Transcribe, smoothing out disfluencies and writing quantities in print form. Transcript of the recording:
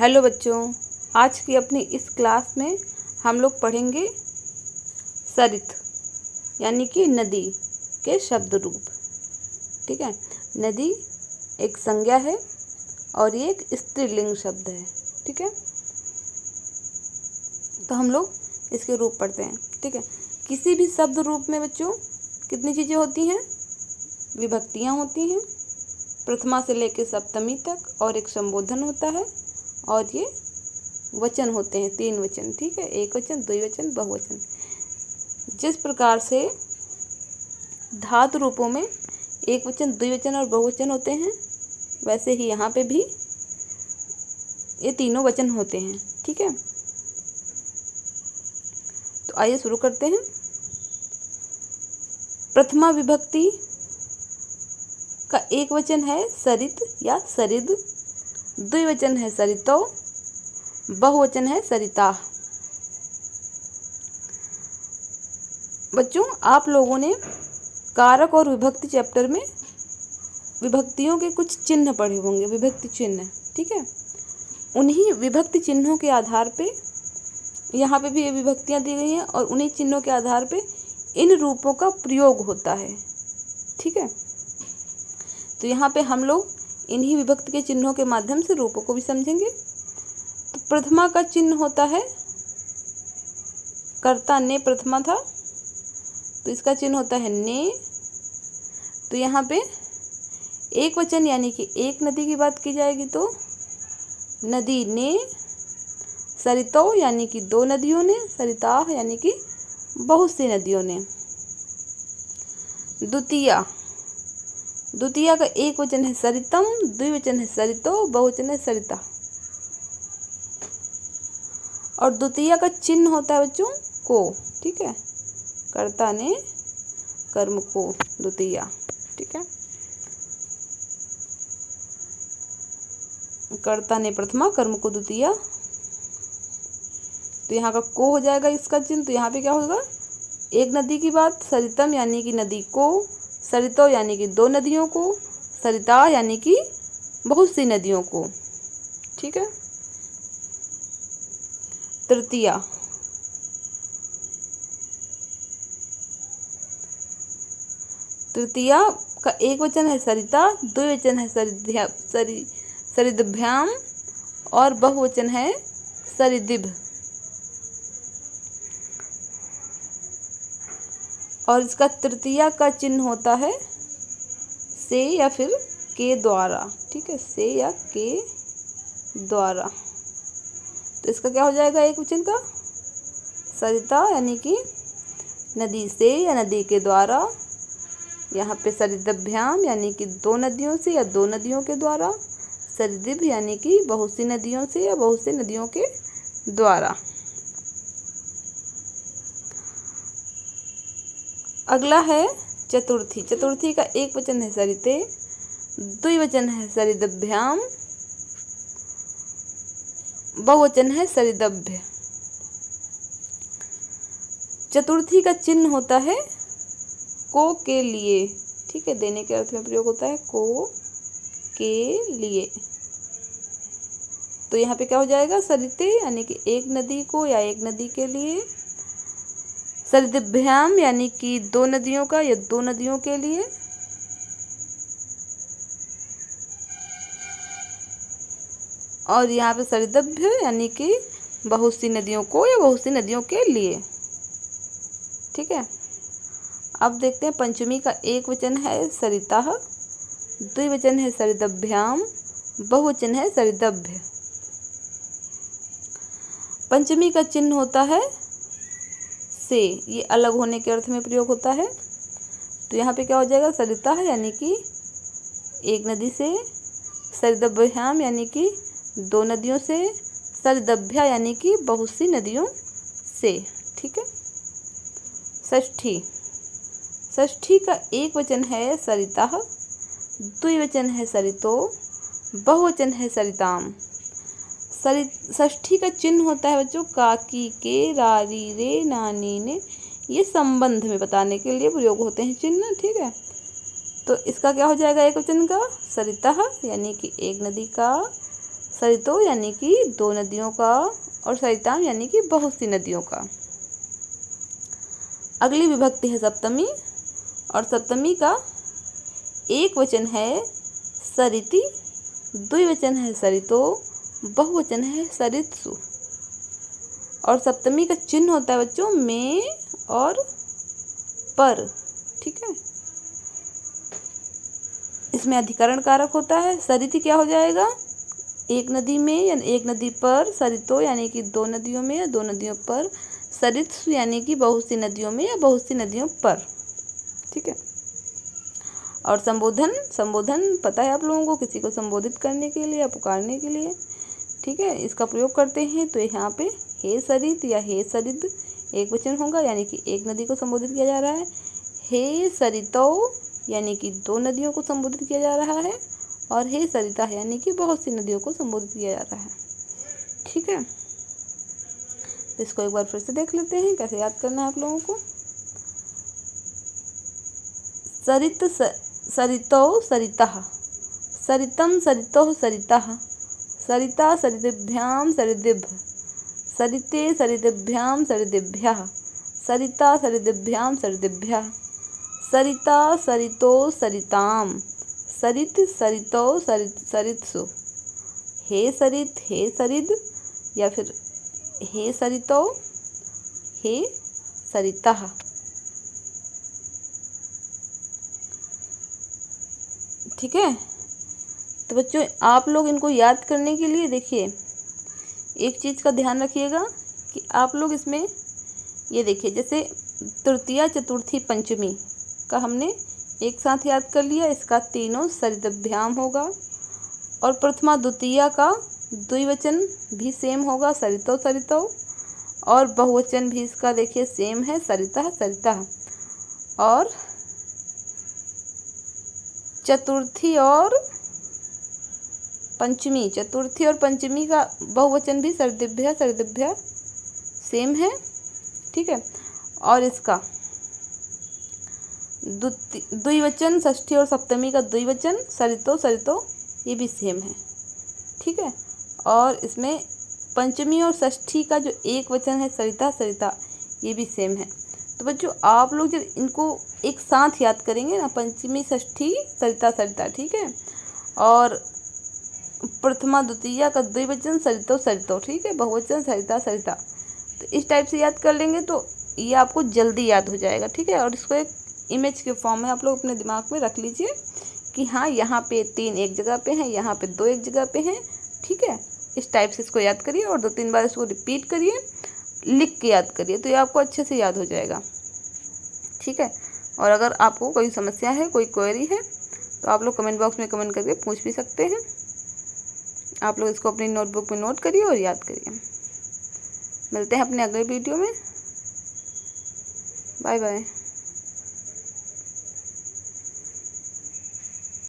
Hello बच्चों, आज की अपनी इस क्लास में हम लोग पढ़ेंगे सरित यानी कि नदी के शब्द रूप। ठीक है, नदी एक संज्ञा है और ये एक स्त्रीलिंग शब्द है। ठीक है, तो हम लोग इसके रूप पढ़ते हैं। ठीक है, किसी भी शब्द रूप में बच्चों कितनी चीज़ें होती हैं? विभक्तियाँ होती हैं, प्रथमा से लेकर सप्तमी तक, और एक संबोधन होता है, और ये वचन होते हैं, 3 वचन। ठीक है, एक वचन, द्विवचन, बहुवचन। जिस प्रकार से धातु रूपों में एक वचन, द्विवचन और बहुवचन होते हैं, वैसे ही यहाँ पे भी ये तीनों वचन होते हैं। ठीक है, तो आइए शुरू करते हैं। प्रथमा विभक्ति का एक वचन है सरित या सरिद, द्विवचन है सरितो, बहुवचन है सरिता। बच्चों, आप लोगों ने कारक और विभक्ति चैप्टर में विभक्तियों के कुछ चिन्ह पढ़े होंगे, विभक्ति चिन्ह। ठीक है, उन्हीं विभक्ति चिन्हों के आधार पे यहाँ पे भी ये विभक्तियाँ दी गई हैं और उन्हीं चिन्हों के आधार पे इन रूपों का प्रयोग होता है। ठीक है, तो यहाँ पे हम लोग इन्हीं विभक्ति के चिन्हों के माध्यम से रूपों को भी समझेंगे। तो प्रथमा का चिन्ह होता है, कर्ता ने प्रथमा था तो इसका चिन्ह होता है ने। तो यहाँ पे एक वचन यानी कि एक नदी की बात की जाएगी तो नदी ने, सरितो यानी कि 2 नदियों ने, सरिता यानी कि बहुत सी नदियों ने। द्वितीया का एक वचन है सरितम, द्विवचन है सरितो, बहुवचन है सरिता। और द्वितीया का चिन्ह होता है बच्चों को। ठीक है, कर्ता ने कर्म को, द्वितीया। ठीक है, कर्ता ने प्रथमा, कर्म को द्वितीया। तो यहाँ का को हो जाएगा इसका चिन्ह। तो यहाँ पे क्या होगा? एक नदी की बात, सरितम यानी कि नदी को, सरितो यानी कि 2 नदियों को, सरिता यानी कि बहुत सी नदियों को। ठीक है, तृतीया का एक वचन है सरिता, द्विवचन है सरिदभ्याम और बहुवचन है सरिदिभ। और इसका तृतीया का चिन्ह होता है से या फिर के द्वारा। ठीक है, से या के द्वारा। तो इसका क्या हो जाएगा एक वचन का? सरिता यानी कि नदी से या नदी के द्वारा। यहाँ पे सरिदभ्याम यानी कि 2 नदियों से या 2 नदियों के द्वारा। सरिदिभ यानी कि बहुत सी नदियों से या बहुत सी नदियों के द्वारा। अगला है चतुर्थी। चतुर्थी का एक वचन है सरिते, द्विवचन है सरिदभ्याम, बहुवचन है सरिदभ्य। चतुर्थी का चिन्ह होता है को के लिए। ठीक है, देने के अर्थ में प्रयोग होता है को के लिए। तो यहाँ पे क्या हो जाएगा? सरिते यानी कि एक नदी को या एक नदी के लिए, सरिदभ्याम यानी कि 2 नदियों का या 2 नदियों के लिए, और यहाँ पे सरिदभ्य यानी कि बहुत सी नदियों को या बहुत सी नदियों के लिए। ठीक है, अब देखते हैं पंचमी का एक वचन है सरिता, द्विवचन है सरिदभ्याम, बहुवचन है सरिदभ्य। पंचमी का चिन्ह होता है से, ये अलग होने के अर्थ में प्रयोग होता है। तो यहाँ पे क्या हो जाएगा? सरिता यानी कि एक नदी से, सरिदभ्याम यानी कि 2 नदियों से, सरिदभ्या यानी कि बहुत सी नदियों से। ठीक है, षष्ठी का एक वचन है सरिता, द्विवचन है सरितो, बहुवचन है सरिताम। षष्ठी का चिन्ह होता है बच्चों काकी के, रारी रे, नानी ने। ये संबंध में बताने के लिए प्रयोग होते हैं चिन्ह। ठीक है, तो इसका क्या हो जाएगा एक वचन का? सरिता यानी कि एक नदी का, सरितो यानी कि 2 नदियों का, और सरिताम यानी कि बहुत सी नदियों का। अगली विभक्ति है सप्तमी, और सप्तमी का एक वचन है सरिति, द्विवचन है सरितो, बहुवचन है सरित्सु। और सप्तमी का चिन्ह होता है बच्चों में और पर, ठीक है। इसमें अधिकरण कारक होता है। सरिति क्या हो जाएगा, एक नदी में या एक नदी पर, सरितो यानी कि 2 नदियों में या 2 नदियों पर, सरित्सु यानी कि बहुत सी नदियों में या बहुत सी नदियों पर, ठीक है। और संबोधन, संबोधन पता है आप लोगों को, किसी को संबोधित करने के लिए या पुकारने के लिए, ठीक है, इसका प्रयोग करते हैं। तो यहाँ पे हे सरित या हे सरिद एक वचन होगा, यानी कि एक नदी को संबोधित किया जा रहा है। हे सरितौ यानी कि 2 नदियों को संबोधित किया जा रहा है। और हे सरिता यानी कि बहुत सी नदियों को संबोधित किया जा रहा है, ठीक है। तो इसको एक बार फिर से देख लेते हैं कैसे याद करना है आप लोगों को। सरित सरितौ सरितः, सरितं सरितौ सरितः, सरिता सरितिभ्यां सरितिभ्, सरिते सरितिभ्यां सरितिभ्यः, सरिता सरितिभ्यां सरितिभ्यः, सरिता सरितो सरिताम, सरित सरितौ सरित्सु। हे सरित हे सरिद या फिर हे सरितौ हे सरितः, ठीक है। तो बच्चों आप लोग इनको याद करने के लिए देखिए एक चीज़ का ध्यान रखिएगा कि आप लोग इसमें ये देखिए, जैसे तृतीया चतुर्थी पंचमी का हमने एक साथ याद कर लिया, इसका तीनों सरितभ्याम होगा। और प्रथमा द्वितीया का द्विवचन भी सेम होगा, सरितौ सरितौ। और बहुवचन भी इसका देखिए सेम है, सरितः सरितः। और चतुर्थी और पंचमी, चतुर्थी और पंचमी का बहुवचन भी सरितिभ्यः सरितिभ्यः सेम है, ठीक है। और इसका द्विवचन षष्ठी और सप्तमी का द्विवचन सरितो सरितो ये भी सेम है, ठीक है। और इसमें पंचमी और षष्ठी का जो एक वचन है सरिता सरिता ये भी सेम है। तो बच्चों आप लोग जब इनको एक साथ याद करेंगे ना, पंचमी षष्ठी सरिता सरिता, ठीक है। और प्रथमा द्वितीया का द्विवचन सरितो सरितो, ठीक है, बहुवचन सरिता सरिता। तो इस टाइप से याद कर लेंगे तो ये आपको जल्दी याद हो जाएगा, ठीक है। और इसको एक इमेज के फॉर्म में आप लोग अपने दिमाग में रख लीजिए कि हाँ यहाँ पे 3 एक जगह पे हैं, यहाँ पे 2 एक जगह पे हैं, ठीक है। इस टाइप से इसको याद करिए और 2-3 बार इसको रिपीट करिए, लिख के याद करिए, तो ये आपको अच्छे से याद हो जाएगा, ठीक है। और अगर आपको कोई समस्या है, कोई क्वेरी है, तो आप लोग कमेंट बॉक्स में कमेंट करके पूछ भी सकते हैं। आप लोग इसको अपनी नोटबुक में नोट करिए और याद करिए। मिलते हैं अपने अगले वीडियो में। Bye bye.